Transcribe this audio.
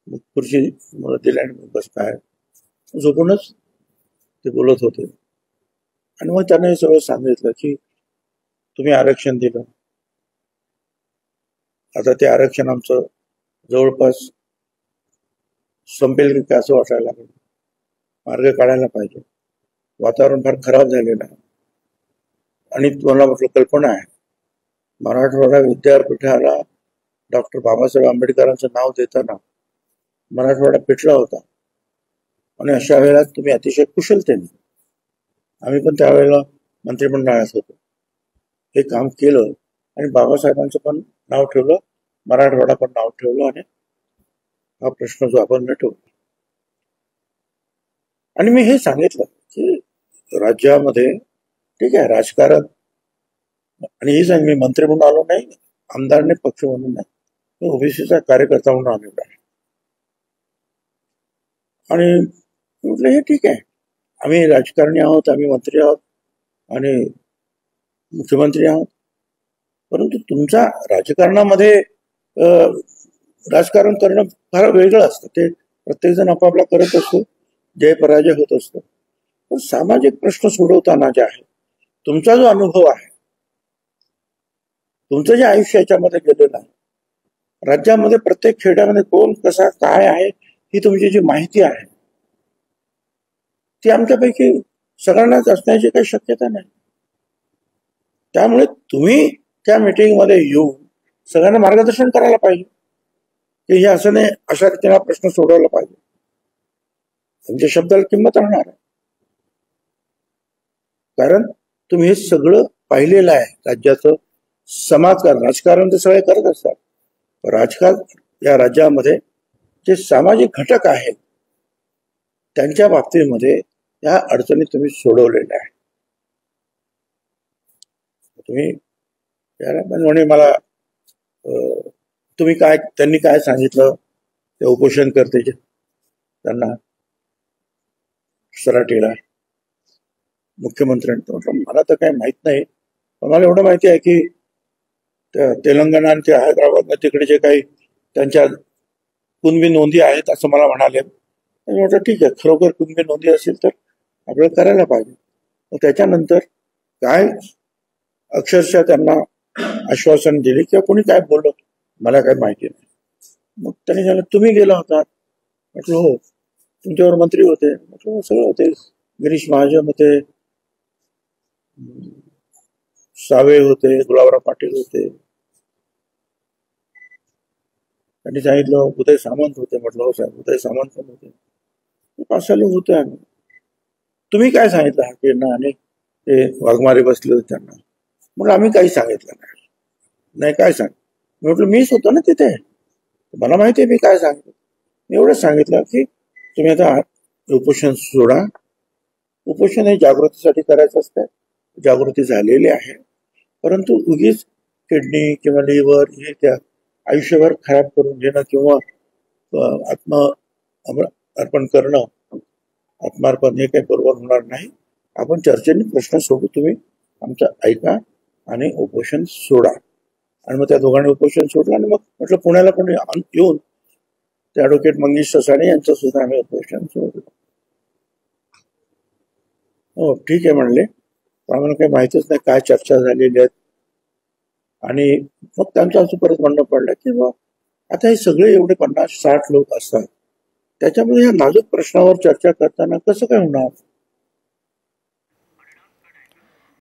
मग खुर्ची मला दिली आणि मग बस काय झोपूनच ते बोलत होते. आणि मग त्यांना हे सगळं सांगितलं की तुम्ही आरक्षण दिलं, आता ते आरक्षण आमचं जवळपास संपेल की काय असं वाटायला लागलं. मार्ग काढायला पाहिजे. वातावरण फार खराब झालेलं आहे. आणि तुम्हाला म्हटलं कल्पना आहे, मराठवाडा विद्यापीठाला डॉक्टर बाबासाहेब आंबेडकरांचं नाव देताना मराठवाडा पेटला होता. आणि अशा वेळेला तुम्ही अतिशय कुशलतेने, आम्ही पण त्यावेळेला मंत्रिमंडळात होतो, हे काम केलं आणि बाबासाहेबांचं पण नाव ठेवलं, मराठवाडा पण नाव ठेवलं आणि हा प्रश्न जो आपण मिटवला. आणि मी हे सांगितलं की राज्यामध्ये ठीक आहे राजकारण, आणि हे सांग मी मंत्री म्हणून आलो नाही, आमदारने पक्ष म्हणून नाही, मी ओबीसीचा कार्यकर्ता म्हणून आलेला आहे. आणि म्हटलं हे ठीक आहे, आम्ही राजकारणी आहोत, आम्ही मंत्री आहोत आणि मुख्यमंत्री आहोत, परंतु तुमचा राजकारणामध्ये राजकारण करणं फार वेगळं असतं. ते प्रत्येक जण आपापला करत असतो, जय पराजय होत असतो. पण सामाजिक प्रश्न सोडवताना जे आहे, तुमचा जो अनुभव आहे, तुमचं जे आयुष्य याच्यामध्ये गेलेलं आहे, राज्यामध्ये प्रत्येक खेड्यामध्ये कोण कसा काय आहे ही तुमची जी माहिती आहे ती आमच्यापैकी सगळ्यांनाच असण्याची काही शक्यता नाही. त्यामुळे तुम्ही त्या मीटिंगमध्ये येऊन सगळ्यांना मार्गदर्शन करायला पाहिजे की हे असं नाही, अशा रीतीने प्रश्न सोडवला पाहिजे. तुमच्या शब्दाला किंमत राहणार आहे, कारण तुम्ही हे सगळं पाहिलेलं आहे. राज्याचं समाजकारण, राजकारण ते सगळे करत असतात. राजकारण या राज्यामध्ये जे सामाजिक घटक आहेत त्यांच्या बाबतीमध्ये या अडचणी तुम्ही सोडवलेल्या आहे. तुम्ही म्हणे मला तुम्ही काय, त्यांनी काय सांगितलं ते उपोषण करते त्यांना सराटीला मुख्यमंत्र्यांचं, मला तर काही माहित नाही, पण मला एवढं माहिती आहे की तेलंगणा आणि हैदराबाद तिकडे जे काही त्यांच्या कुणबी नोंदी आहेत असं मला म्हणाले. म्हटलं ठीक आहे, खरोखर कुणबी नोंदी असेल तर आपल्याला करायला पाहिजे. मग त्याच्यानंतर काय अक्षरशः त्यांना आश्वासन दिले किंवा कोणी काय बोललं मला काही माहिती नाही. मग त्यांनी सांगितलं तुम्ही गेला होता, म्हटलं हो. तुमच्यावर मंत्री होते, म्हटलं सगळं होते, गिरीश महाजन होते, सावे होते, गुलाबराव पाटील होते. त्यांनी सांगितलं उदय सामंत होते, म्हटलं हो साहेब उदय सामंत पण होते, 5-6 लोक होते. आम्ही तुम्ही काय सांगितलं हाकेंना आणि ते वाघमारे बसले होते त्यांना, मग आम्ही काही सांगितलं नाही. काय सांग, म्हटलं मीच होतो ना तिथे, मला माहिती आहे मी काय सांगितलं. मी एवढंच सांगितलं की तुम्ही आता उपोषण सोडा, उपोषण हे जागृतीसाठी करायचं असतं, जागृती झालेली आहे, परंतु उगीच किडनी किंवा लिव्हर हे त्या आयुष्यभर खराब करून घेणं किंवा अर्पण करणं, आत्मार्पण हे काही बरोबर होणार नाही. आपण चर्चेने प्रश्न सोडू, तुम्ही आमचं ऐका आणि उपोषण सोडा. आणि मग त्या दोघांनी उपोषण सोडलं आणि मग म्हटलं पुण्याला पण येऊन ते ॲडव्होकेट मंगेश ससाणे यांचं सुद्धा आम्ही उपोषण सोडलं. हो ठीक आहे म्हणले, आम्हाला काही माहितीच नाही काय चर्चा झालेली आहेत. आणि मग त्यांचं असं परत म्हणणं पडलं की बा आता हे सगळे एवढे 50-60 लोक असतात, त्याच्यामुळे ह्या नाजूक प्रश्नावर चर्चा करताना कसं काय होणार.